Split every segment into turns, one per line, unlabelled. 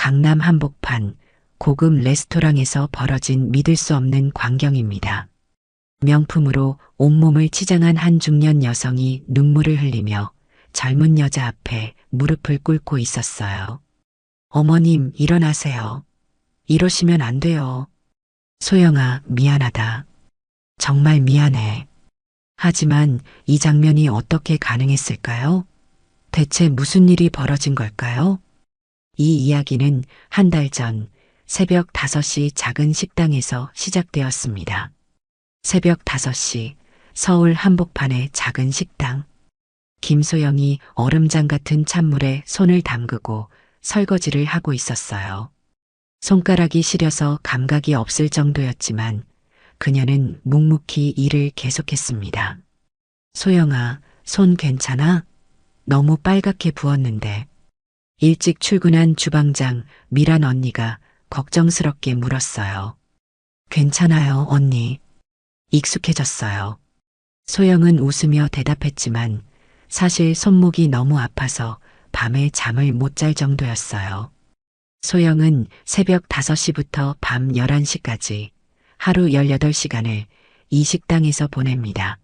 강남 한복판 고급 레스토랑에서 벌어진 믿을 수 없는 광경입니다. 명품으로 온몸을 치장한 한 중년 여성이 눈물을 흘리며 젊은 여자 앞에 무릎을 꿇고 있었어요. 어머님, 일어나세요. 이러시면 안 돼요. 소영아, 미안하다. 정말 미안해. 하지만 이 장면이 어떻게 가능했을까요? 대체 무슨 일이 벌어진 걸까요? 이 이야기는 한 달 전 새벽 5시 작은 식당에서 시작되었습니다. 새벽 5시 서울 한복판의 작은 식당. 김소영이 얼음장 같은 찬물에 손을 담그고 설거지를 하고 있었어요. 손가락이 시려서 감각이 없을 정도였지만 그녀는 묵묵히 일을 계속했습니다. 소영아, 손 괜찮아? 너무 빨갛게 부었는데. 일찍 출근한 주방장 미란 언니가 걱정스럽게 물었어요. 괜찮아요, 언니. 익숙해졌어요. 소영은 웃으며 대답했지만 사실 손목이 너무 아파서 밤에 잠을 못 잘 정도였어요. 소영은 새벽 5시부터 밤 11시까지 하루 18시간을 이 식당에서 보냅니다.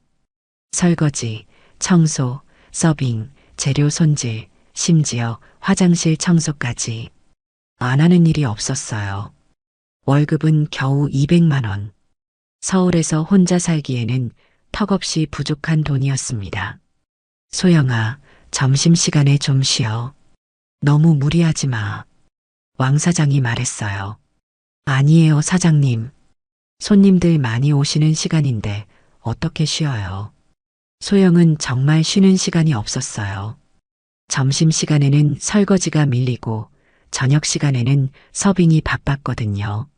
설거지, 청소, 서빙, 재료 손질, 심지어 화장실 청소까지. 안 하는 일이 없었어요. 월급은 겨우 200만 원. 서울에서 혼자 살기에는 턱없이 부족한 돈이었습니다. 소영아, 점심시간에 좀 쉬어. 너무 무리하지 마. 왕 사장이 말했어요. 아니에요, 사장님. 손님들 많이 오시는 시간인데 어떻게 쉬어요? 소영은 정말 쉬는 시간이 없었어요. 점심시간에는 설거지가 밀리고 저녁 시간에는 서빙이 바빴거든요.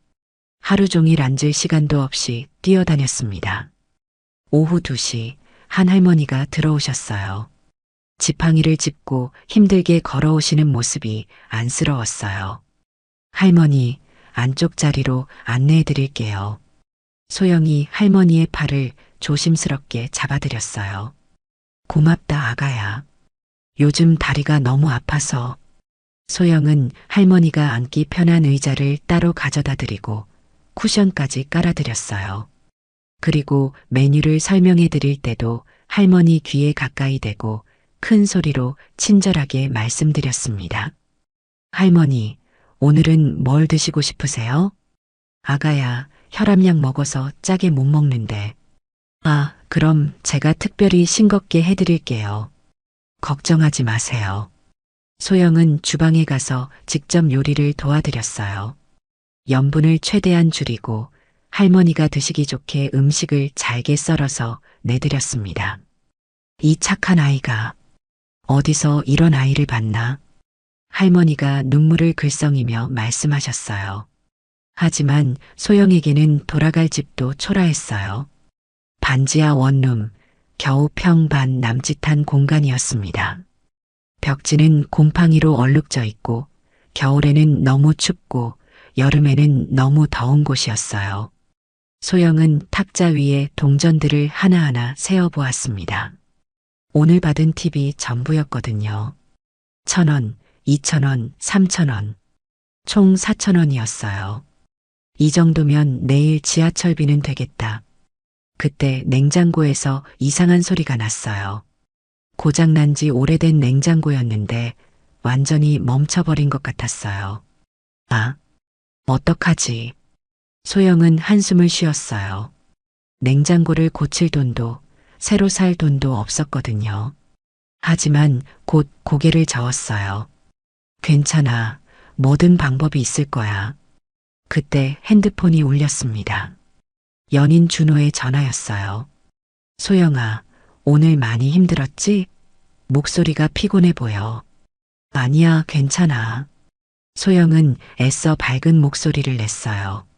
하루 종일 앉을 시간도 없이 뛰어다녔습니다. 오후 2시 한 할머니가 들어오셨어요. 지팡이를 짚고 힘들게 걸어오시는 모습이 안쓰러웠어요. 할머니, 안쪽 자리로 안내해 드릴게요. 소영이 할머니의 팔을 조심스럽게 잡아드렸어요. 고맙다, 아가야. 요즘 다리가 너무 아파서. 소영은 할머니가 앉기 편한 의자를 따로 가져다 드리고 쿠션까지 깔아드렸어요. 그리고 메뉴를 설명해 드릴 때도 할머니 귀에 가까이 대고 큰 소리로 친절하게 말씀드렸습니다. 할머니, 오늘은 뭘 드시고 싶으세요? 아가야, 혈압약 먹어서 짜게 못 먹는데. 아, 그럼 제가 특별히 싱겁게 해드릴게요. 걱정하지 마세요. 소영은 주방에 가서 직접 요리를 도와드렸어요. 염분을 최대한 줄이고 할머니가 드시기 좋게 음식을 잘게 썰어서 내드렸습니다. 이 착한 아이가 어디서 이런 아이를 봤나? 할머니가 눈물을 글썽이며 말씀하셨어요. 하지만 소영에게는 돌아갈 집도 초라했어요. 반지하 원룸, 겨우 평반 남짓한 공간이었습니다. 벽지는 곰팡이로 얼룩져 있고 겨울에는 너무 춥고 여름에는 너무 더운 곳이었어요. 소영은 탁자 위에 동전들을 하나하나 세어보았습니다. 오늘 받은 팁이 전부였거든요. 1,000원, 2,000원, 3,000원. 총 4,000원이었어요. 이 정도면 내일 지하철비는 되겠다. 그때 냉장고에서 이상한 소리가 났어요. 고장난 지 오래된 냉장고였는데 완전히 멈춰버린 것 같았어요. 아, 어떡하지? 소영은 한숨을 쉬었어요. 냉장고를 고칠 돈도 새로 살 돈도 없었거든요. 하지만 곧 고개를 저었어요. 괜찮아. 뭐든 방법이 있을 거야. 그때 핸드폰이 울렸습니다. 연인 준호의 전화였어요. 소영아, 오늘 많이 힘들었지? 목소리가 피곤해 보여. 아니야, 괜찮아. 소영은 애써 밝은 목소리를 냈어요.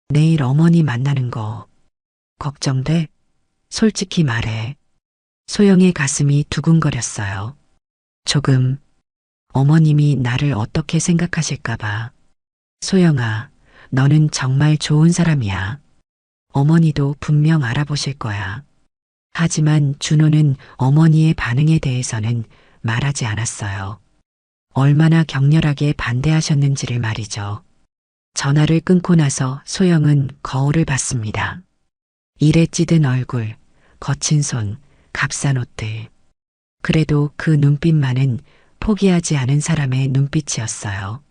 내일 어머니 만나는 거 걱정돼? 솔직히 말해. 소영의 가슴이 두근거렸어요. 조금. 어머님이 나를 어떻게 생각하실까봐. 소영아, 너는 정말 좋은 사람이야. 어머니도 분명 알아보실 거야. 하지만 준호는 어머니의 반응에 대해서는 말하지 않았어요. 얼마나 격렬하게 반대하셨는지를 말이죠. 전화를 끊고 나서 소영은 거울을 봤습니다. 일에 찌든 얼굴, 거친 손, 값싼 옷들. 그래도 그 눈빛만은 포기하지 않은 사람의 눈빛이었어요.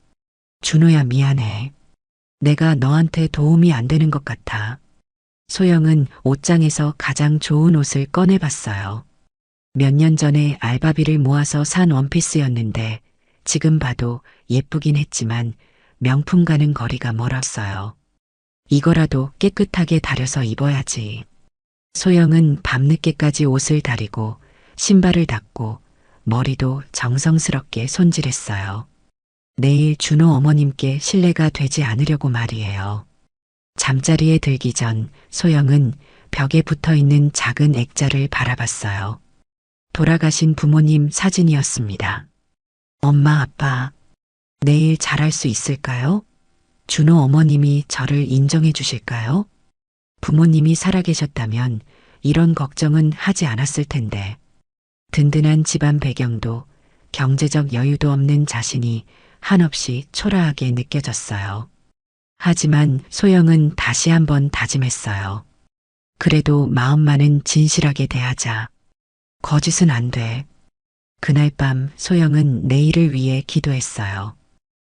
준호야, 미안해. 내가 너한테 도움이 안 되는 것 같아. 소영은 옷장에서 가장 좋은 옷을 꺼내봤어요. 몇 년 전에 알바비를 모아서 산 원피스였는데 지금 봐도 예쁘긴 했지만 명품과는 거리가 멀었어요. 이거라도 깨끗하게 다려서 입어야지. 소영은 밤늦게까지 옷을 다리고 신발을 닦고 머리도 정성스럽게 손질했어요. 내일 준호 어머님께 신뢰가 되지 않으려고 말이에요. 잠자리에 들기 전 소영은 벽에 붙어 있는 작은 액자를 바라봤어요. 돌아가신 부모님 사진이었습니다. 엄마, 아빠, 내일 잘할 수 있을까요? 준호 어머님이 저를 인정해 주실까요? 부모님이 살아계셨다면 이런 걱정은 하지 않았을 텐데. 든든한 집안 배경도 경제적 여유도 없는 자신이 한없이 초라하게 느껴졌어요. 하지만 소영은 다시 한번 다짐했어요. 그래도 마음만은 진실하게 대하자. 거짓은 안 돼. 그날 밤 소영은 내일을 위해 기도했어요.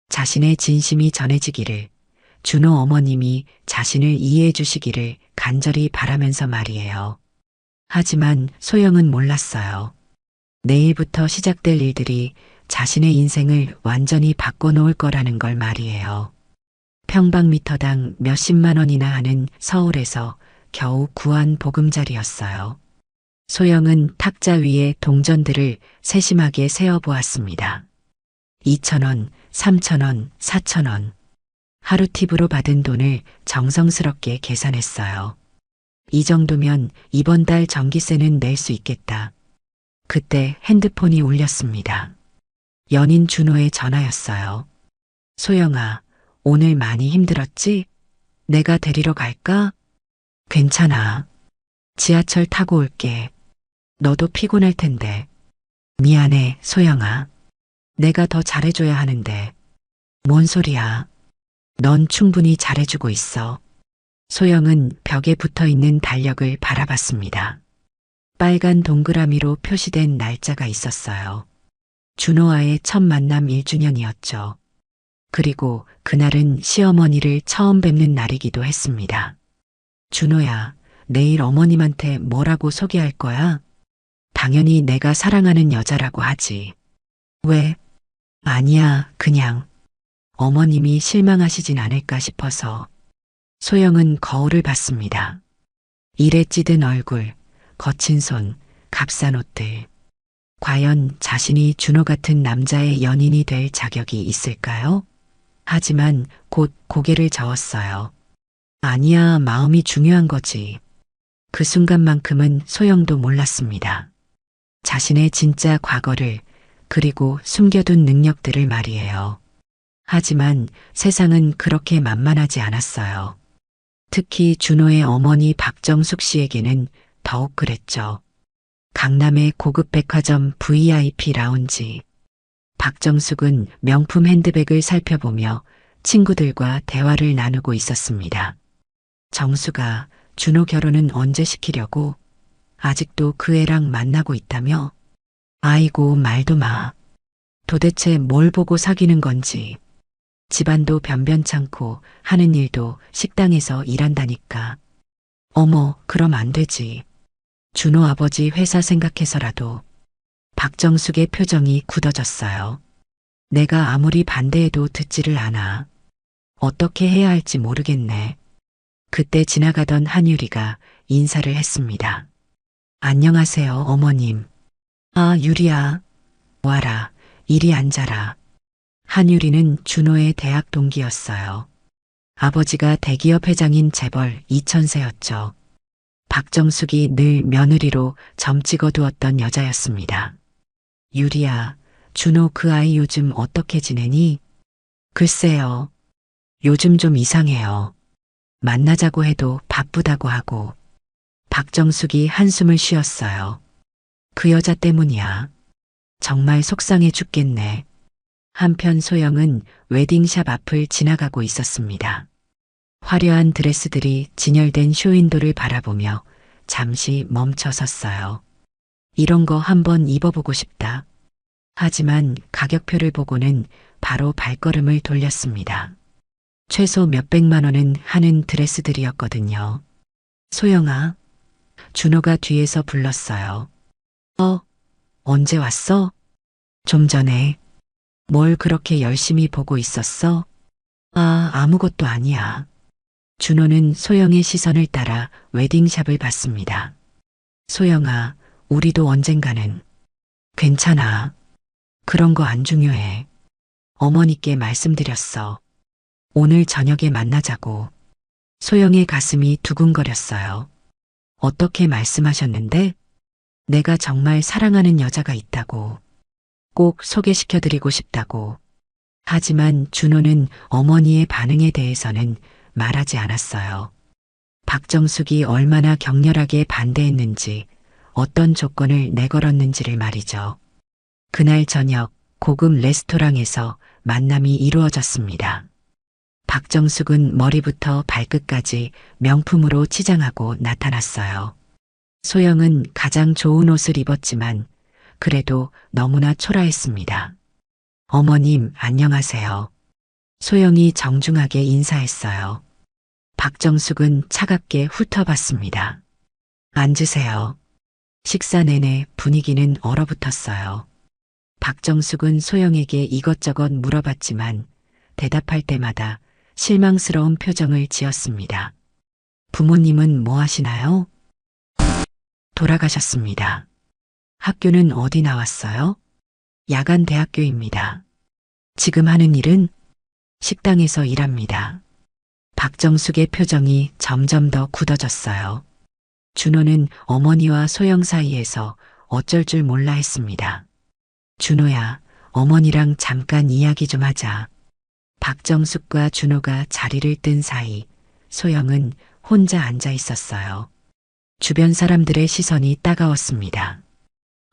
자신의 진심이 전해지기를, 준호 어머님이 자신을 이해해 주시기를 간절히 바라면서 말이에요. 하지만 소영은 몰랐어요. 내일부터 시작될 일들이 자신의 인생을 완전히 바꿔놓을 거라는 걸 말이에요. 평방미터당 몇십만 원이나 하는 서울에서 겨우 구한 보금자리였어요. 소영은 탁자 위에 동전들을 세심하게 세어보았습니다. 2,000원, 3,000원, 4,000원. 하루 팁으로 받은 돈을 정성스럽게 계산했어요. 이 정도면 이번 달 전기세는 낼 수 있겠다. 그때 핸드폰이 울렸습니다. 연인 준호의 전화였어요. 소영아, 오늘 많이 힘들었지? 내가 데리러 갈까? 괜찮아. 지하철 타고 올게. 너도 피곤할 텐데. 미안해, 소영아. 내가 더 잘해줘야 하는데. 뭔 소리야. 넌 충분히 잘해주고 있어. 소영은 벽에 붙어 있는 달력을 바라봤습니다. 빨간 동그라미로 표시된 날짜가 있었어요. 준호와의 첫 만남 1주년이었죠. 그리고 그날은 시어머니를 처음 뵙는 날이기도 했습니다. 준호야, 내일 어머님한테 뭐라고 소개할 거야? 당연히 내가 사랑하는 여자라고 하지. 왜? 아니야, 그냥. 어머님이 실망하시진 않을까 싶어서. 소영은 거울을 봤습니다. 일에 찌든 얼굴, 거친 손, 값싼 옷들. 과연 자신이 준호 같은 남자의 연인이 될 자격이 있을까요? 하지만 곧 고개를 저었어요. 아니야, 마음이 중요한 거지. 그 순간만큼은 소영도 몰랐습니다. 자신의 진짜 과거를, 그리고 숨겨둔 능력들을 말이에요. 하지만 세상은 그렇게 만만하지 않았어요. 특히 준호의 어머니 박정숙 씨에게는 더욱 그랬죠. 강남의 고급 백화점 VIP 라운지. 박정숙은 명품 핸드백을 살펴보며 친구들과 대화를 나누고 있었습니다. 정수가 준호 결혼은 언제 시키려고? 아직도 그 애랑 만나고 있다며? 아이고, 말도 마. 도대체 뭘 보고 사귀는 건지. 집안도 변변찮고 하는 일도 식당에서 일한다니까. 어머, 그럼 안 되지. 준호 아버지 회사 생각해서라도. 박정숙의 표정이 굳어졌어요. 내가 아무리 반대해도 듣지를 않아. 어떻게 해야 할지 모르겠네. 그때 지나가던 한유리가 인사를 했습니다. 안녕하세요, 어머님. 아, 유리야. 와라, 이리 앉아라. 한유리는 준호의 대학 동기였어요. 아버지가 대기업 회장인 재벌 이천세였죠. 박정숙이 늘 며느리로 점 찍어두었던 여자였습니다. 유리야, 준호 그 아이 요즘 어떻게 지내니? 글쎄요. 요즘 좀 이상해요. 만나자고 해도 바쁘다고 하고. 박정숙이 한숨을 쉬었어요. 그 여자 때문이야. 정말 속상해 죽겠네. 한편 소영은 웨딩샵 앞을 지나가고 있었습니다. 화려한 드레스들이 진열된 쇼윈도를 바라보며 잠시 멈춰 섰어요. 이런 거 한번 입어보고 싶다. 하지만 가격표를 보고는 바로 발걸음을 돌렸습니다. 최소 몇백만 원은 하는 드레스들이었거든요. 소영아, 준호가 뒤에서 불렀어요. 언제 왔어? 좀 전에. 뭘 그렇게 열심히 보고 있었어? 아무것도 아니야. 준호는 소영의 시선을 따라 웨딩샵을 봤습니다. 소영아, 우리도 언젠가는. 괜찮아. 그런 거 안 중요해. 어머니께 말씀드렸어. 오늘 저녁에 만나자고. 소영의 가슴이 두근거렸어요. 어떻게 말씀하셨는데? 내가 정말 사랑하는 여자가 있다고. 꼭 소개시켜드리고 싶다고. 하지만 준호는 어머니의 반응에 대해서는 말하지 않았어요. 박정숙이 얼마나 격렬하게 반대했는지, 어떤 조건을 내걸었는지를 말이죠. 그날 저녁 고급 레스토랑에서 만남이 이루어졌습니다. 박정숙은 머리부터 발끝까지 명품으로 치장하고 나타났어요. 소영은 가장 좋은 옷을 입었지만 그래도 너무나 초라했습니다. 어머님, 안녕하세요. 소영이 정중하게 인사했어요. 박정숙은 차갑게 훑어봤습니다. 앉으세요. 식사 내내 분위기는 얼어붙었어요. 박정숙은 소영에게 이것저것 물어봤지만 대답할 때마다 실망스러운 표정을 지었습니다. 부모님은 뭐 하시나요? 돌아가셨습니다. 학교는 어디 나왔어요? 야간 대학교입니다. 지금 하는 일은? 식당에서 일합니다. 박정숙의 표정이 점점 더 굳어졌어요. 준호는 어머니와 소영 사이에서 어쩔 줄 몰라 했습니다. 준호야, 어머니랑 잠깐 이야기 좀 하자. 박정숙과 준호가 자리를 뜬 사이 소영은 혼자 앉아 있었어요. 주변 사람들의 시선이 따가웠습니다.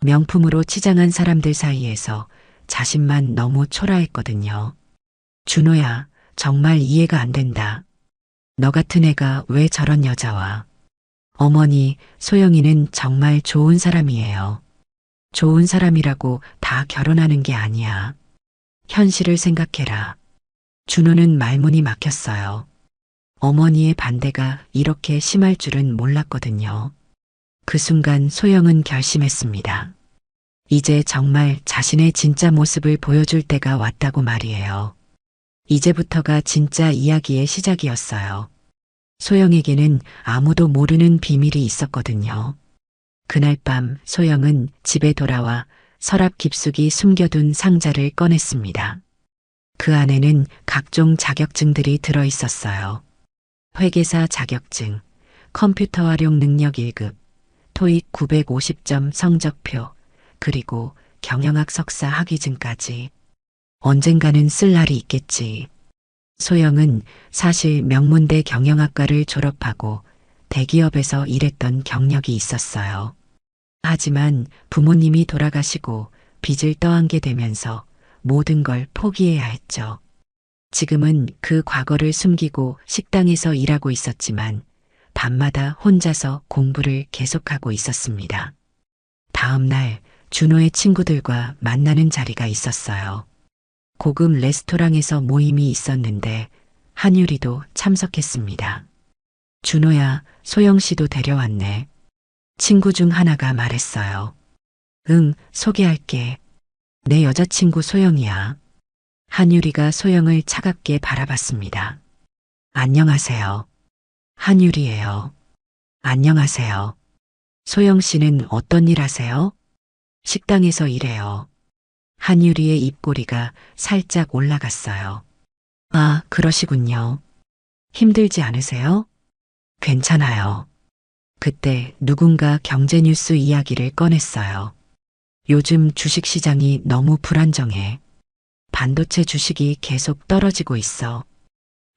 명품으로 치장한 사람들 사이에서 자신만 너무 초라했거든요. 준호야, 정말 이해가 안 된다. 너 같은 애가 왜 저런 여자와. 어머니, 소영이는 정말 좋은 사람이에요. 좋은 사람이라고 다 결혼하는 게 아니야. 현실을 생각해라. 준호는 말문이 막혔어요. 어머니의 반대가 이렇게 심할 줄은 몰랐거든요. 그 순간 소영은 결심했습니다. 이제 정말 자신의 진짜 모습을 보여줄 때가 왔다고 말이에요. 이제부터가 진짜 이야기의 시작이었어요. 소영에게는 아무도 모르는 비밀이 있었거든요. 그날 밤 소영은 집에 돌아와 서랍 깊숙이 숨겨둔 상자를 꺼냈습니다. 그 안에는 각종 자격증들이 들어 있었어요. 회계사 자격증, 컴퓨터 활용 능력 1급, 토익 950점 성적표, 그리고 경영학 석사 학위증까지. 언젠가는 쓸 날이 있겠지. 소영은 사실 명문대 경영학과를 졸업하고 대기업에서 일했던 경력이 있었어요. 하지만 부모님이 돌아가시고 빚을 떠안게 되면서 모든 걸 포기해야 했죠. 지금은 그 과거를 숨기고 식당에서 일하고 있었지만 밤마다 혼자서 공부를 계속하고 있었습니다. 다음 날 준호의 친구들과 만나는 자리가 있었어요. 고급 레스토랑에서 모임이 있었는데 한유리도 참석했습니다. 준호야, 소영 씨도 데려왔네. 친구 중 하나가 말했어요. 응, 소개할게. 내 여자친구 소영이야. 한유리가 소영을 차갑게 바라봤습니다. 안녕하세요. 한유리예요. 안녕하세요. 소영 씨는 어떤 일 하세요? 식당에서 일해요. 한유리의 입꼬리가 살짝 올라갔어요. 아, 그러시군요. 힘들지 않으세요? 괜찮아요. 그때 누군가 경제뉴스 이야기를 꺼냈어요. 요즘 주식시장이 너무 불안정해. 반도체 주식이 계속 떨어지고 있어.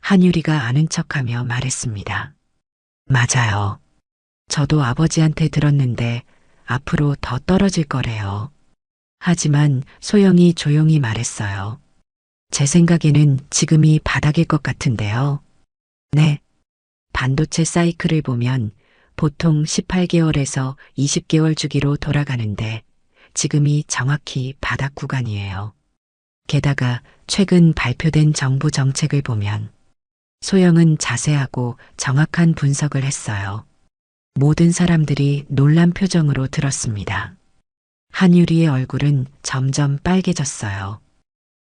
한유리가 아는 척하며 말했습니다. 맞아요. 저도 아버지한테 들었는데 앞으로 더 떨어질 거래요. 하지만 소영이 조용히 말했어요. 제 생각에는 지금이 바닥일 것 같은데요. 네. 반도체 사이클을 보면 보통 18개월에서 20개월 주기로 돌아가는데 지금이 정확히 바닥 구간이에요. 게다가 최근 발표된 정부 정책을 보면 소영은 자세하고 정확한 분석을 했어요. 모든 사람들이 놀란 표정으로 들었습니다. 한유리의 얼굴은 점점 빨개졌어요.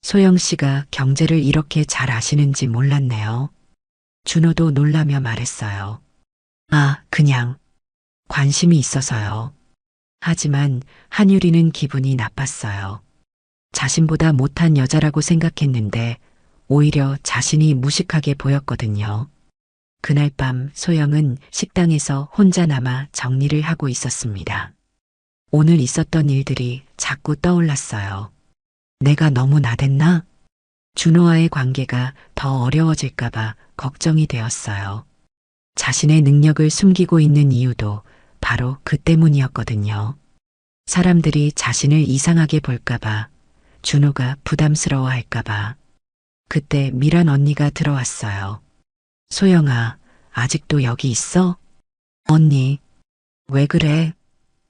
소영 씨가 경제를 이렇게 잘 아시는지 몰랐네요. 준호도 놀라며 말했어요. 아, 그냥 관심이 있어서요. 하지만 한유리는 기분이 나빴어요. 자신보다 못한 여자라고 생각했는데 오히려 자신이 무식하게 보였거든요. 그날 밤 소영은 식당에서 혼자 남아 정리를 하고 있었습니다. 오늘 있었던 일들이 자꾸 떠올랐어요. 내가 너무 나댔나? 준호와의 관계가 더 어려워질까봐 걱정이 되었어요. 자신의 능력을 숨기고 있는 이유도 바로 그 때문이었거든요. 사람들이 자신을 이상하게 볼까봐, 준호가 부담스러워할까봐. 그때 미란 언니가 들어왔어요. 소영아, 아직도 여기 있어? 언니, 왜 그래?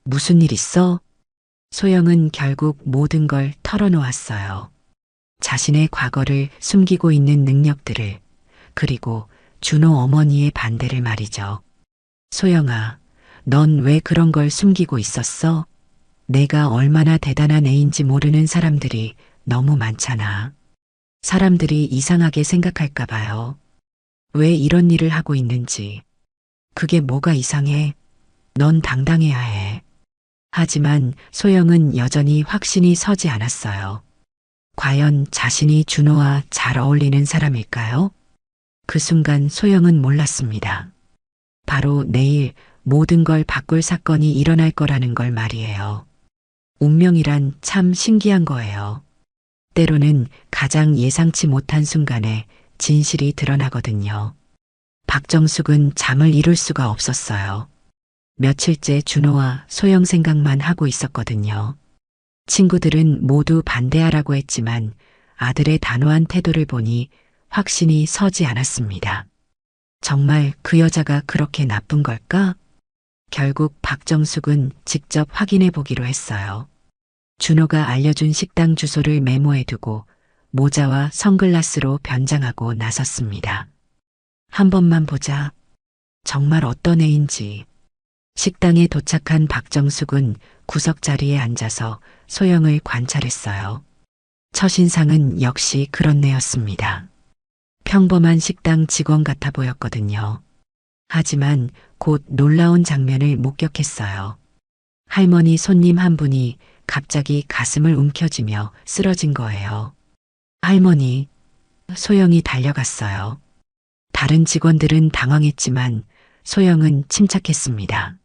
무슨 일 있어? 소영은 결국 모든 걸 털어놓았어요. 자신의 과거를 숨기고 있는 능력들을, 그리고 준호 어머니의 반대를 말이죠. 소영아, 넌 왜 그런 걸 숨기고 있었어? 내가 얼마나 대단한 애인지 모르는 사람들이 너무 많잖아. 사람들이 이상하게 생각할까 봐요. 왜 이런 일을 하고 있는지. 그게 뭐가 이상해? 넌 당당해야 해. 하지만 소영은 여전히 확신이 서지 않았어요. 과연 자신이 준호와 잘 어울리는 사람일까요? 그 순간 소영은 몰랐습니다. 바로 내일 모든 걸 바꿀 사건이 일어날 거라는 걸 말이에요. 운명이란 참 신기한 거예요. 때로는 가장 예상치 못한 순간에 진실이 드러나거든요. 박정숙은 잠을 이룰 수가 없었어요. 며칠째 준호와 소영 생각만 하고 있었거든요. 친구들은 모두 반대하라고 했지만 아들의 단호한 태도를 보니 확신이 서지 않았습니다. 정말 그 여자가 그렇게 나쁜 걸까? 결국 박정숙은 직접 확인해 보기로 했어요. 준호가 알려준 식당 주소를 메모해 두고 모자와 선글라스로 변장하고 나섰습니다. 한 번만 보자. 정말 어떤 애인지. 식당에 도착한 박정숙은 구석 자리에 앉아서 소영을 관찰했어요. 첫인상은 역시 그런 애였습니다. 평범한 식당 직원 같아 보였거든요. 하지만 곧 놀라운 장면을 목격했어요. 할머니 손님 한 분이 갑자기 가슴을 움켜쥐며 쓰러진 거예요. 할머니, 소영이 달려갔어요. 다른 직원들은 당황했지만 소영은 침착했습니다.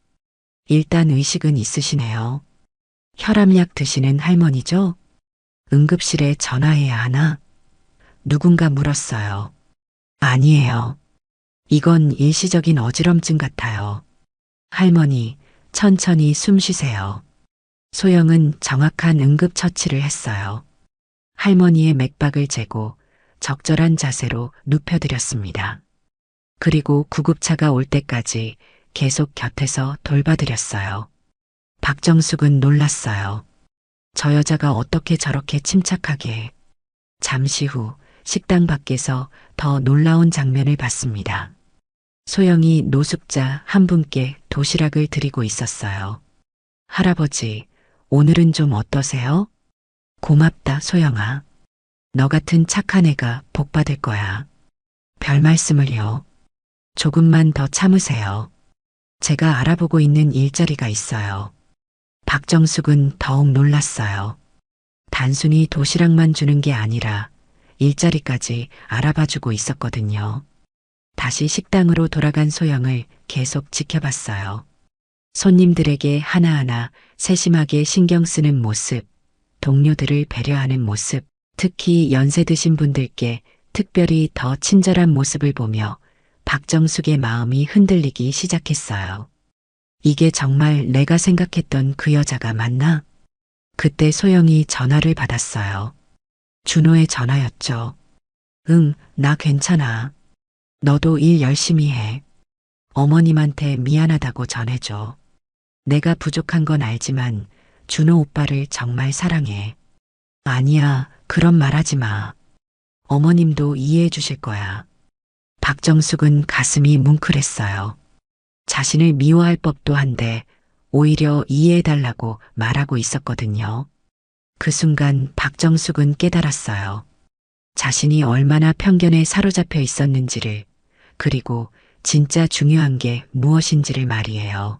일단 의식은 있으시네요. 혈압약 드시는 할머니죠? 응급실에 전화해야 하나? 누군가 물었어요. 아니에요. 이건 일시적인 어지럼증 같아요. 할머니, 천천히 숨 쉬세요. 소영은 정확한 응급처치를 했어요. 할머니의 맥박을 재고 적절한 자세로 눕혀드렸습니다. 그리고 구급차가 올 때까지 계속 곁에서 돌봐드렸어요. 박정숙은 놀랐어요. 저 여자가 어떻게 저렇게 침착하게. 잠시 후 식당 밖에서 더 놀라운 장면을 봤습니다. 소영이 노숙자 한 분께 도시락을 드리고 있었어요. 할아버지, 오늘은 좀 어떠세요? 고맙다, 소영아. 너 같은 착한 애가 복 받을 거야. 별 말씀을요. 조금만 더 참으세요. 제가 알아보고 있는 일자리가 있어요. 박정숙은 더욱 놀랐어요. 단순히 도시락만 주는 게 아니라 일자리까지 알아봐주고 있었거든요. 다시 식당으로 돌아간 소영을 계속 지켜봤어요. 손님들에게 하나하나 세심하게 신경 쓰는 모습, 동료들을 배려하는 모습, 특히 연세 드신 분들께 특별히 더 친절한 모습을 보며 박정숙의 마음이 흔들리기 시작했어요. 이게 정말 내가 생각했던 그 여자가 맞나? 그때 소영이 전화를 받았어요. 준호의 전화였죠. 응, 나 괜찮아. 너도 일 열심히 해. 어머님한테 미안하다고 전해줘. 내가 부족한 건 알지만 준호 오빠를 정말 사랑해. 아니야, 그런 말 하지 마. 어머님도 이해해 주실 거야. 박정숙은 가슴이 뭉클했어요. 자신을 미워할 법도 한데 오히려 이해해달라고 말하고 있었거든요. 그 순간 박정숙은 깨달았어요. 자신이 얼마나 편견에 사로잡혀 있었는지를, 그리고 진짜 중요한 게 무엇인지를 말이에요.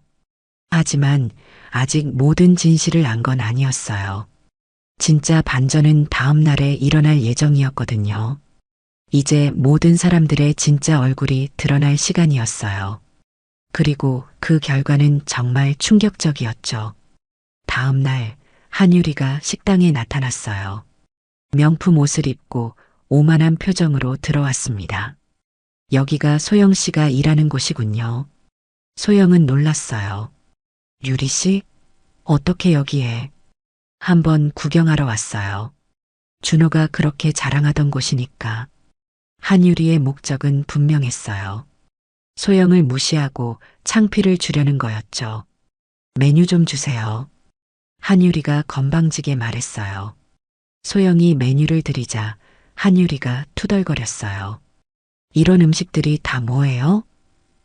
하지만 아직 모든 진실을 안 건 아니었어요. 진짜 반전은 다음 날에 일어날 예정이었거든요. 이제 모든 사람들의 진짜 얼굴이 드러날 시간이었어요. 그리고 그 결과는 정말 충격적이었죠. 다음 날 한유리가 식당에 나타났어요. 명품 옷을 입고 오만한 표정으로 들어왔습니다. 여기가 소영 씨가 일하는 곳이군요. 소영은 놀랐어요. 유리 씨? 어떻게 여기에? 한번 구경하러 왔어요. 준호가 그렇게 자랑하던 곳이니까. 한유리의 목적은 분명했어요. 소영을 무시하고 창피를 주려는 거였죠. 메뉴 좀 주세요. 한유리가 건방지게 말했어요. 소영이 메뉴를 드리자 한유리가 투덜거렸어요. 이런 음식들이 다 뭐예요?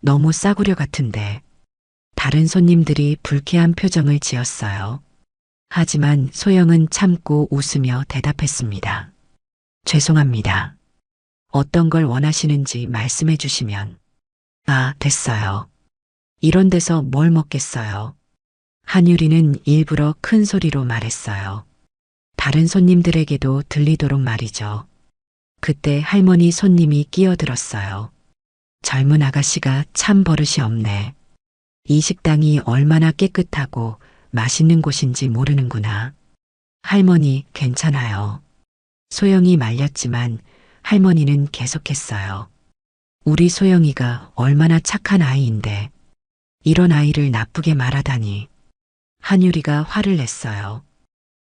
너무 싸구려 같은데. 다른 손님들이 불쾌한 표정을 지었어요. 하지만 소영은 참고 웃으며 대답했습니다. 죄송합니다. 어떤 걸 원하시는지 말씀해 주시면. 아, 됐어요. 이런 데서 뭘 먹겠어요. 한유리는 일부러 큰 소리로 말했어요. 다른 손님들에게도 들리도록 말이죠. 그때 할머니 손님이 끼어들었어요. 젊은 아가씨가 참 버릇이 없네. 이 식당이 얼마나 깨끗하고 맛있는 곳인지 모르는구나. 할머니, 괜찮아요. 소영이 말렸지만 할머니는 계속했어요. 우리 소영이가 얼마나 착한 아이인데 이런 아이를 나쁘게 말하다니. 한유리가 화를 냈어요.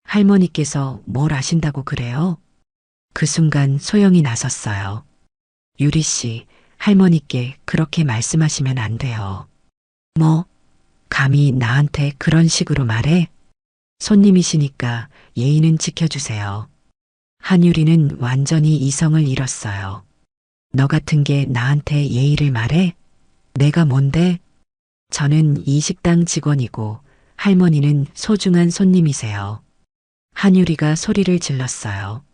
할머니께서 뭘 아신다고 그래요? 그 순간 소영이 나섰어요. 유리 씨, 할머니께 그렇게 말씀하시면 안 돼요. 뭐? 감히 나한테 그런 식으로 말해? 손님이시니까 예의는 지켜주세요. 한유리는 완전히 이성을 잃었어요. 너 같은 게 나한테 예의를 말해? 내가 뭔데? 저는 이 식당 직원이고 할머니는 소중한 손님이세요. 한유리가 소리를 질렀어요.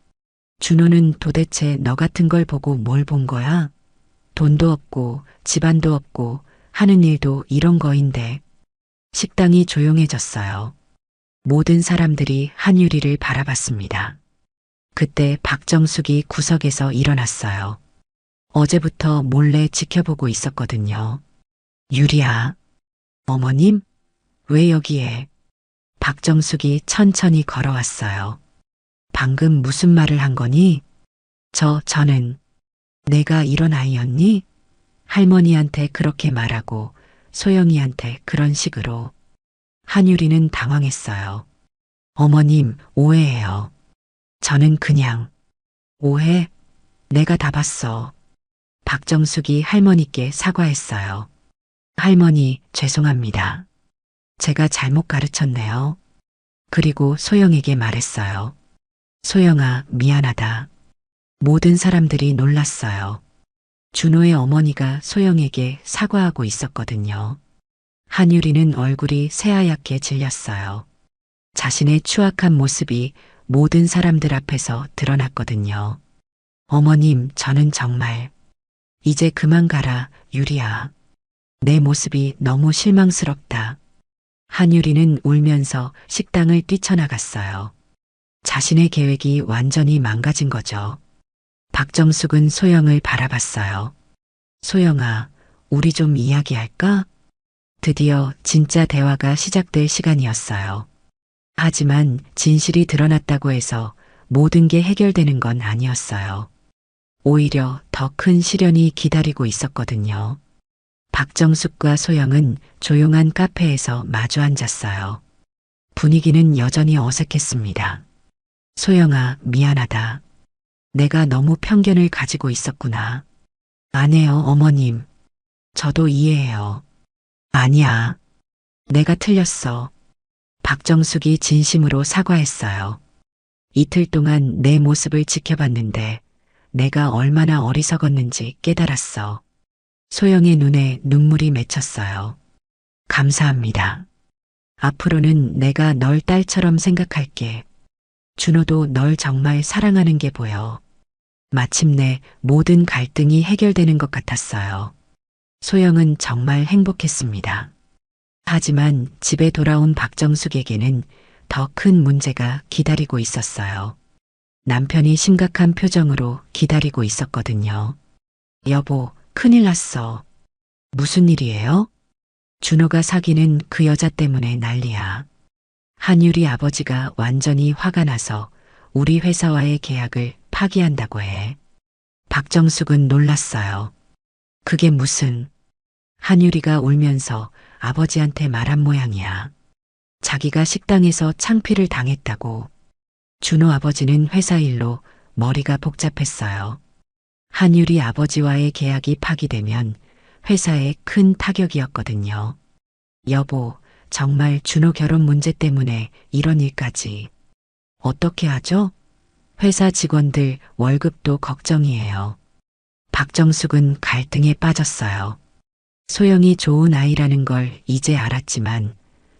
준호는 도대체 너 같은 걸 보고 뭘 본 거야? 돈도 없고 집안도 없고 하는 일도 이런 거인데. 식당이 조용해졌어요. 모든 사람들이 한유리를 바라봤습니다. 그때 박정숙이 구석에서 일어났어요. 어제부터 몰래 지켜보고 있었거든요. 유리야. 어머님? 왜 여기에? 박정숙이 천천히 걸어왔어요. 방금 무슨 말을 한 거니? 저는 내가 이런 아이였니? 할머니한테 그렇게 말하고 소영이한테 그런 식으로. 한유리는 당황했어요. 어머님, 오해해요. 저는 그냥. 오해? 내가 다 봤어. 박정숙이 할머니께 사과했어요. 할머니, 죄송합니다. 제가 잘못 가르쳤네요. 그리고 소영에게 말했어요. 소영아, 미안하다. 모든 사람들이 놀랐어요. 준호의 어머니가 소영에게 사과하고 있었거든요. 한유리는 얼굴이 새하얗게 질렸어요. 자신의 추악한 모습이 모든 사람들 앞에서 드러났거든요. 어머님, 저는 정말. 이제 그만 가라, 유리야. 내 모습이 너무 실망스럽다. 한유리는 울면서 식당을 뛰쳐나갔어요. 자신의 계획이 완전히 망가진 거죠. 박정숙은 소영을 바라봤어요. 소영아, 우리 좀 이야기할까? 드디어 진짜 대화가 시작될 시간이었어요. 하지만 진실이 드러났다고 해서 모든 게 해결되는 건 아니었어요. 오히려 더 큰 시련이 기다리고 있었거든요. 박정숙과 소영은 조용한 카페에서 마주 앉았어요. 분위기는 여전히 어색했습니다. 소영아, 미안하다. 내가 너무 편견을 가지고 있었구나. 아니에요, 어머님. 저도 이해해요. 아니야. 내가 틀렸어. 박정숙이 진심으로 사과했어요. 이틀 동안 내 모습을 지켜봤는데 내가 얼마나 어리석었는지 깨달았어. 소영의 눈에 눈물이 맺혔어요. 감사합니다. 앞으로는 내가 널 딸처럼 생각할게. 준호도 널 정말 사랑하는 게 보여. 마침내 모든 갈등이 해결되는 것 같았어요. 소영은 정말 행복했습니다. 하지만 집에 돌아온 박정숙에게는 더 큰 문제가 기다리고 있었어요. 남편이 심각한 표정으로 기다리고 있었거든요. 여보, 큰일 났어. 무슨 일이에요? 준호가 사귀는 그 여자 때문에 난리야. 한율이 아버지가 완전히 화가 나서 우리 회사와의 계약을 파기한다고 해. 박정숙은 놀랐어요. 그게 무슨... 한율이가 울면서 아버지한테 말한 모양이야. 자기가 식당에서 창피를 당했다고. 준호 아버지는 회사 일로 머리가 복잡했어요. 한율이 아버지와의 계약이 파기되면 회사에 큰 타격이었거든요. 여보, 정말 준호 결혼 문제 때문에 이런 일까지. 어떻게 하죠? 회사 직원들 월급도 걱정이에요. 박정숙은 갈등에 빠졌어요. 소영이 좋은 아이라는 걸 이제 알았지만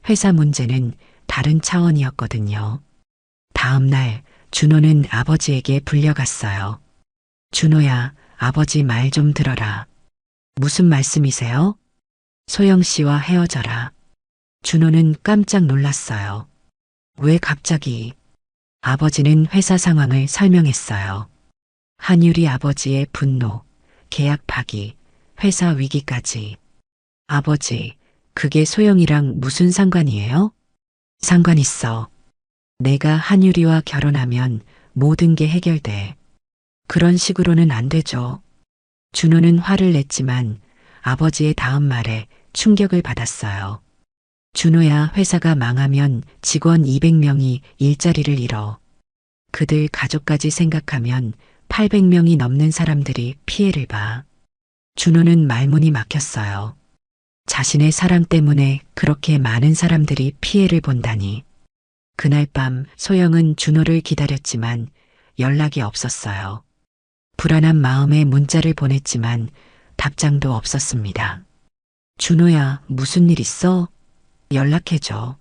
회사 문제는 다른 차원이었거든요. 다음 날 준호는 아버지에게 불려갔어요. 준호야, 아버지 말 좀 들어라. 무슨 말씀이세요? 소영 씨와 헤어져라. 준호는 깜짝 놀랐어요. 왜 갑자기? 아버지는 회사 상황을 설명했어요. 한율이 아버지의 분노, 계약 파기, 회사 위기까지. 아버지, 그게 소영이랑 무슨 상관이에요? 상관 있어. 내가 한율이와 결혼하면 모든 게 해결돼. 그런 식으로는 안 되죠. 준호는 화를 냈지만 아버지의 다음 말에 충격을 받았어요. 준호야, 회사가 망하면 직원 200명이 일자리를 잃어. 그들 가족까지 생각하면 800명이 넘는 사람들이 피해를 봐. 준호는 말문이 막혔어요. 자신의 사랑 때문에 그렇게 많은 사람들이 피해를 본다니. 그날 밤 소영은 준호를 기다렸지만 연락이 없었어요. 불안한 마음에 문자를 보냈지만 답장도 없었습니다. 준호야, 무슨 일 있어? 연락해줘.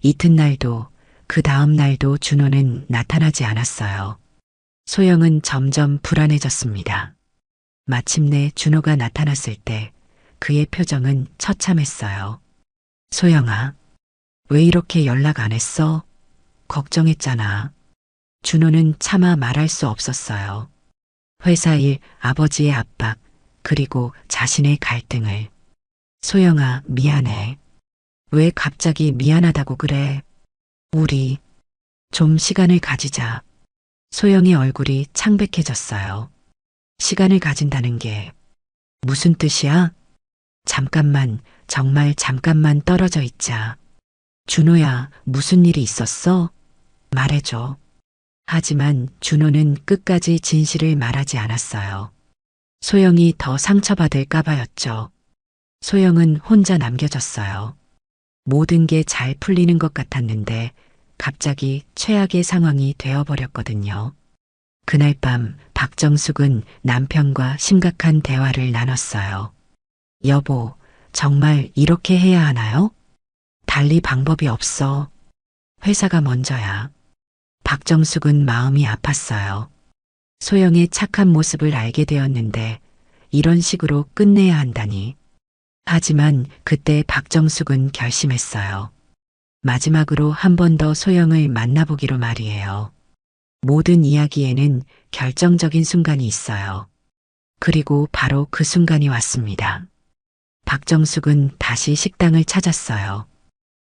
이튿날도 그 다음 날도 준호는 나타나지 않았어요. 소영은 점점 불안해졌습니다. 마침내 준호가 나타났을 때 그의 표정은 처참했어요. 소영아, 왜 이렇게 연락 안 했어? 걱정했잖아. 준호는 차마 말할 수 없었어요. 회사 일, 아버지의 압박, 그리고 자신의 갈등을. 소영아, 미안해. 왜 갑자기 미안하다고 그래? 우리 좀 시간을 가지자. 소영의 얼굴이 창백해졌어요. 시간을 가진다는 게 무슨 뜻이야? 잠깐만, 정말 잠깐만 떨어져 있자. 준호야, 무슨 일이 있었어? 말해줘. 하지만 준호는 끝까지 진실을 말하지 않았어요. 소영이 더 상처받을까 봐였죠. 소영은 혼자 남겨졌어요. 모든 게 잘 풀리는 것 같았는데 갑자기 최악의 상황이 되어버렸거든요. 그날 밤 박정숙은 남편과 심각한 대화를 나눴어요. 여보, 정말 이렇게 해야 하나요? 달리 방법이 없어. 회사가 먼저야. 박정숙은 마음이 아팠어요. 소영의 착한 모습을 알게 되었는데 이런 식으로 끝내야 한다니. 하지만 그때 박정숙은 결심했어요. 마지막으로 한 번 더 소영을 만나보기로 말이에요. 모든 이야기에는 결정적인 순간이 있어요. 그리고 바로 그 순간이 왔습니다. 박정숙은 다시 식당을 찾았어요.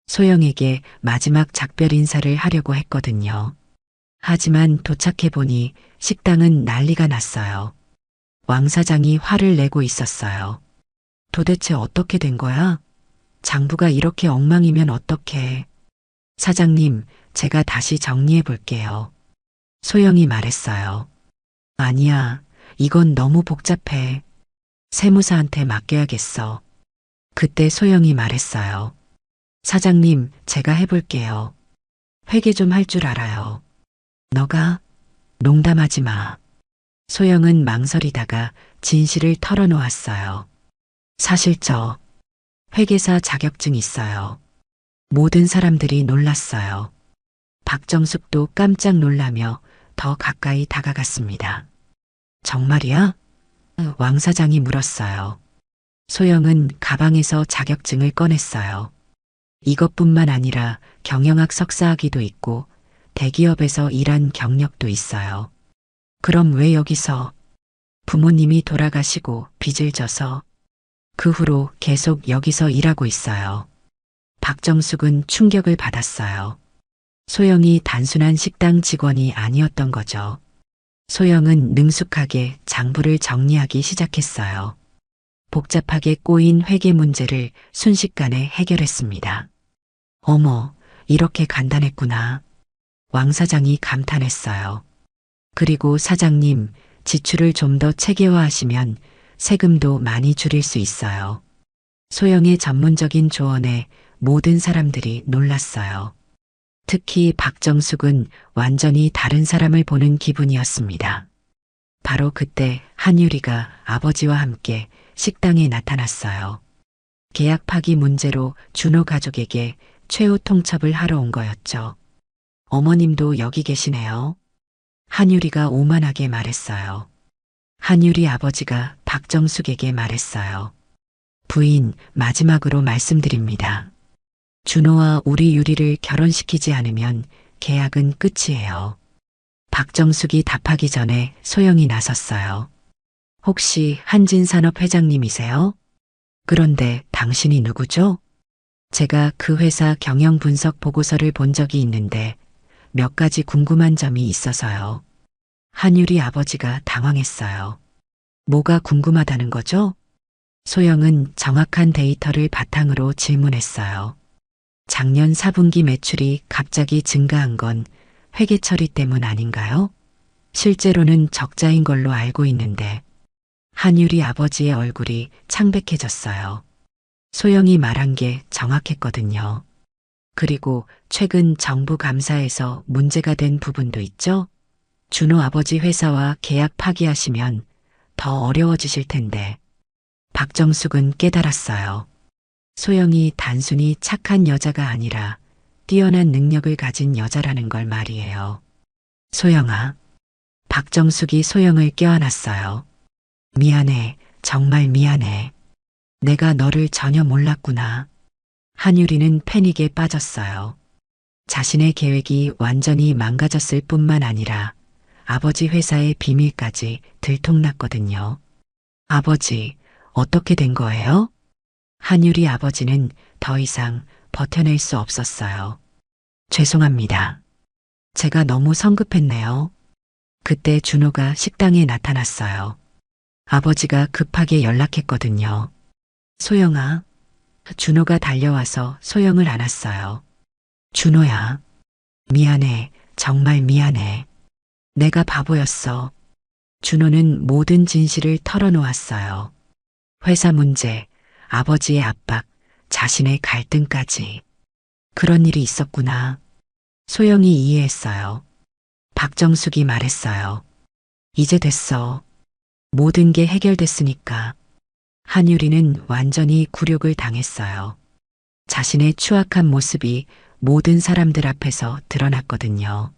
소영에게 마지막 작별 인사를 하려고 했거든요. 하지만 도착해보니 식당은 난리가 났어요. 왕 사장이 화를 내고 있었어요. 도대체 어떻게 된 거야? 장부가 이렇게 엉망이면 어떡해. 사장님, 제가 다시 정리해 볼게요. 소영이 말했어요. 아니야, 이건 너무 복잡해. 세무사한테 맡겨야겠어. 그때 소영이 말했어요. 사장님, 제가 해볼게요. 회계 좀 할 줄 알아요. 너가? 농담하지 마. 소영은 망설이다가 진실을 털어놓았어요. 사실 저 회계사 자격증 있어요. 모든 사람들이 놀랐어요. 박정숙도 깜짝 놀라며 더 가까이 다가갔습니다. 정말이야? 왕 사장이 물었어요. 소영은 가방에서 자격증을 꺼냈어요. 이것뿐만 아니라 경영학 석사학위도 있고 대기업에서 일한 경력도 있어요. 그럼 왜 여기서? 부모님이 돌아가시고 빚을 져서 그 후로 계속 여기서 일하고 있어요. 박정숙은 충격을 받았어요. 소영이 단순한 식당 직원이 아니었던 거죠. 소영은 능숙하게 장부를 정리하기 시작했어요. 복잡하게 꼬인 회계 문제를 순식간에 해결했습니다. 어머, 이렇게 간단했구나. 왕 사장이 감탄했어요. 그리고 사장님, 지출을 좀 더 체계화하시면 세금도 많이 줄일 수 있어요. 소영의 전문적인 조언에 모든 사람들이 놀랐어요. 특히 박정숙은 완전히 다른 사람을 보는 기분이었습니다. 바로 그때 한유리가 아버지와 함께 식당에 나타났어요. 계약 파기 문제로 준호 가족에게 최후 통첩을 하러 온 거였죠. 어머님도 여기 계시네요. 한유리가 오만하게 말했어요. 한유리 아버지가 박정숙에게 말했어요. 부인, 마지막으로 말씀드립니다. 준호와 우리 유리를 결혼시키지 않으면 계약은 끝이에요. 박정숙이 답하기 전에 소영이 나섰어요. 혹시 한진산업 회장님이세요? 그런데 당신이 누구죠? 제가 그 회사 경영 분석 보고서를 본 적이 있는데 몇 가지 궁금한 점이 있어서요. 한유리 아버지가 당황했어요. 뭐가 궁금하다는 거죠? 소영은 정확한 데이터를 바탕으로 질문했어요. 작년 4분기 매출이 갑자기 증가한 건 회계 처리 때문 아닌가요? 실제로는 적자인 걸로 알고 있는데 한유리 아버지의 얼굴이 창백해졌어요. 소영이 말한 게 정확했거든요. 그리고 최근 정부 감사에서 문제가 된 부분도 있죠? 준호 아버지 회사와 계약 파기하시면 더 어려워지실 텐데. 박정숙은 깨달았어요. 소영이 단순히 착한 여자가 아니라 뛰어난 능력을 가진 여자라는 걸 말이에요. 소영아. 박정숙이 소영을 껴안았어요. 미안해. 정말 미안해. 내가 너를 전혀 몰랐구나. 한유리는 패닉에 빠졌어요. 자신의 계획이 완전히 망가졌을 뿐만 아니라 아버지 회사의 비밀까지 들통났거든요. 아버지, 어떻게 된 거예요? 한유리 아버지는 더 이상 버텨낼 수 없었어요. 죄송합니다. 제가 너무 성급했네요. 그때 준호가 식당에 나타났어요. 아버지가 급하게 연락했거든요. 소영아. 준호가 달려와서 소영을 안았어요. 준호야. 미안해. 정말 미안해. 내가 바보였어. 준호는 모든 진실을 털어놓았어요. 회사 문제, 아버지의 압박, 자신의 갈등까지. 그런 일이 있었구나. 소영이 이해했어요. 박정숙이 말했어요. 이제 됐어. 모든 게 해결됐으니까. 한유리는 완전히 굴욕을 당했어요. 자신의 추악한 모습이 모든 사람들 앞에서 드러났거든요.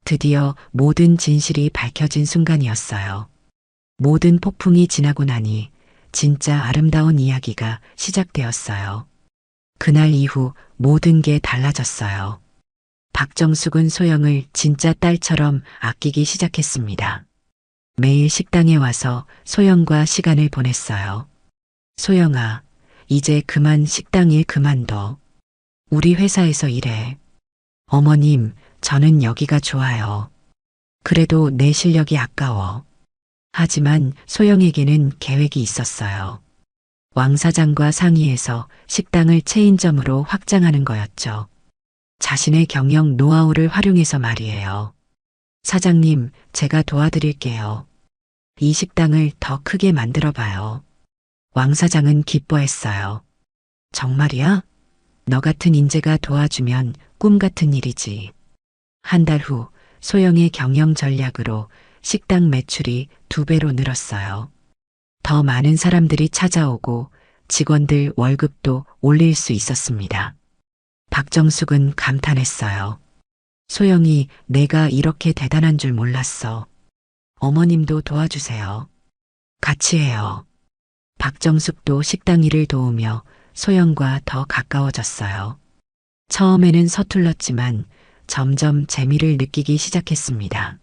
드디어 모든 진실이 밝혀진 순간이었어요. 모든 폭풍이 지나고 나니 진짜 아름다운 이야기가 시작되었어요. 그날 이후 모든 게 달라졌어요. 박정숙은 소영을 진짜 딸처럼 아끼기 시작했습니다. 매일 식당에 와서 소영과 시간을 보냈어요. 소영아, 이제 그만 식당 일 그만둬. 우리 회사에서 일해. 어머님, 저는 여기가 좋아요. 그래도 내 실력이 아까워. 하지만 소영에게는 계획이 있었어요. 왕 사장과 상의해서 식당을 체인점으로 확장하는 거였죠. 자신의 경영 노하우를 활용해서 말이에요. 사장님, 제가 도와드릴게요. 이 식당을 더 크게 만들어 봐요. 왕 사장은 기뻐했어요. 정말이야? 너 같은 인재가 도와주면 꿈 같은 일이지. 한 달 후 소영의 경영 전략으로 식당 매출이 2배로 늘었어요. 더 많은 사람들이 찾아오고 직원들 월급도 올릴 수 있었습니다. 박정숙은 감탄했어요. 소영이 내가 이렇게 대단한 줄 몰랐어. 어머님도 도와주세요. 같이 해요. 박정숙도 식당 일을 도우며 소영과 더 가까워졌어요. 처음에는 서툴렀지만 점점 재미를 느끼기 시작했습니다.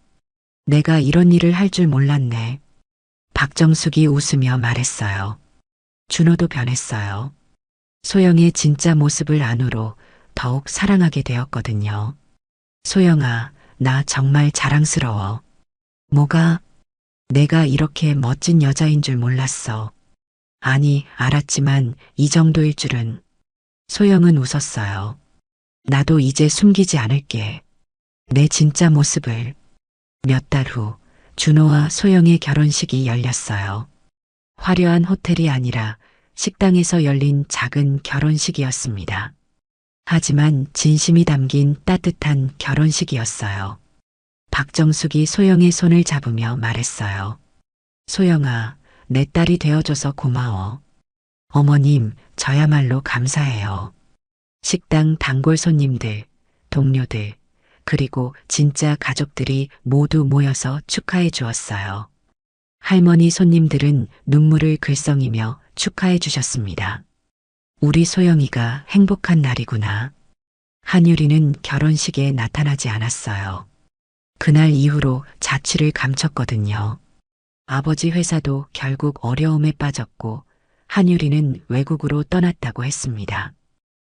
내가 이런 일을 할 줄 몰랐네. 박정숙이 웃으며 말했어요. 준호도 변했어요. 소영의 진짜 모습을 안으로 더욱 사랑하게 되었거든요. 소영아, 나 정말 자랑스러워. 뭐가? 내가 이렇게 멋진 여자인 줄 몰랐어. 아니, 알았지만 이 정도일 줄은. 소영은 웃었어요. 나도 이제 숨기지 않을게. 내 진짜 모습을. 몇 달 후, 준호와 소영의 결혼식이 열렸어요. 화려한 호텔이 아니라 식당에서 열린 작은 결혼식이었습니다. 하지만 진심이 담긴 따뜻한 결혼식이었어요. 박정숙이 소영의 손을 잡으며 말했어요. 소영아, 내 딸이 되어줘서 고마워. 어머님, 저야말로 감사해요. 식당 단골 손님들, 동료들, 그리고 진짜 가족들이 모두 모여서 축하해 주었어요. 할머니 손님들은 눈물을 글썽이며 축하해 주셨습니다. 우리 소영이가 행복한 날이구나. 한유리는 결혼식에 나타나지 않았어요. 그날 이후로 자취를 감췄거든요. 아버지 회사도 결국 어려움에 빠졌고 한유리는 외국으로 떠났다고 했습니다.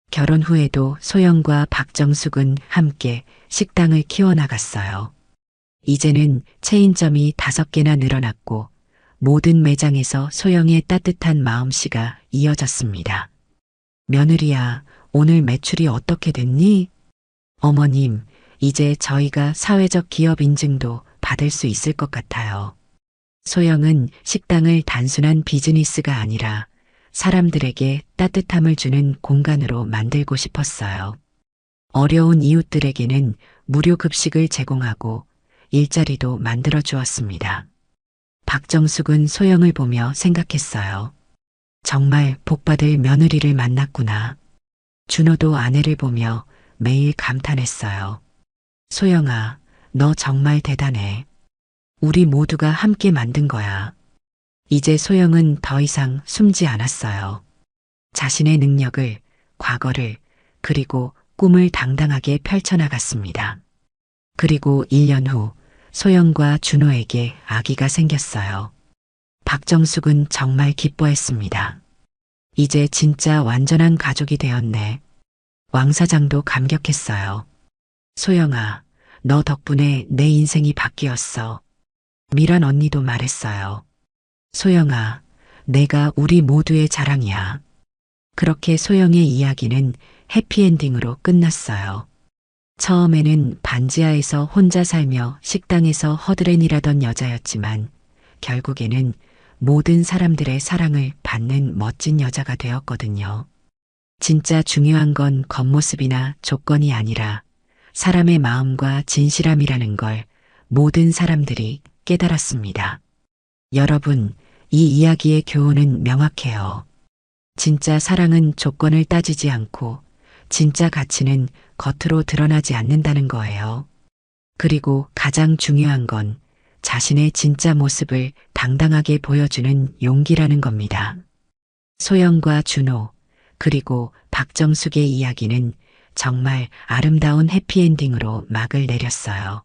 결혼 후에도 소영과 박정숙은 함께 식당을 키워나갔어요. 이제는 체인점이 5개나 늘어났고 모든 매장에서 소영의 따뜻한 마음씨가 이어졌습니다. 며느리야, 오늘 매출이 어떻게 됐니? 어머님, 이제 저희가 사회적 기업 인증도 받을 수 있을 것 같아요. 소영은 식당을 단순한 비즈니스가 아니라 사람들에게 따뜻함을 주는 공간으로 만들고 싶었어요. 어려운 이웃들에게는 무료 급식을 제공하고 일자리도 만들어 주었습니다. 박정숙은 소영을 보며 생각했어요. 정말 복받을 며느리를 만났구나. 준호도 아내를 보며 매일 감탄했어요. 소영아, 너 정말 대단해. 우리 모두가 함께 만든 거야. 이제 소영은 더 이상 숨지 않았어요. 자신의 능력을, 과거를, 그리고 꿈을 당당하게 펼쳐나갔습니다. 그리고 1년 후 소영과 준호에게 아기가 생겼어요. 박정숙은 정말 기뻐했습니다. 이제 진짜 완전한 가족이 되었네. 왕 사장도 감격했어요. 소영아, 너 덕분에 내 인생이 바뀌었어. 미란 언니도 말했어요. 소영아, 내가 우리 모두의 자랑이야. 그렇게 소영의 이야기는 해피엔딩으로 끝났어요. 처음에는 반지하에서 혼자 살며 식당에서 허드렛일하던 여자였지만 결국에는 모든 사람들의 사랑을 받는 멋진 여자가 되었거든요. 진짜 중요한 건 겉모습이나 조건이 아니라 사람의 마음과 진실함이라는 걸 모든 사람들이 깨달았습니다. 여러분, 이 이야기의 교훈은 명확해요. 진짜 사랑은 조건을 따지지 않고 진짜 가치는 겉으로 드러나지 않는다는 거예요. 그리고 가장 중요한 건 자신의 진짜 모습을 당당하게 보여주는 용기라는 겁니다. 소영과 준호, 그리고 박정숙의 이야기는 정말 아름다운 해피엔딩으로 막을 내렸어요.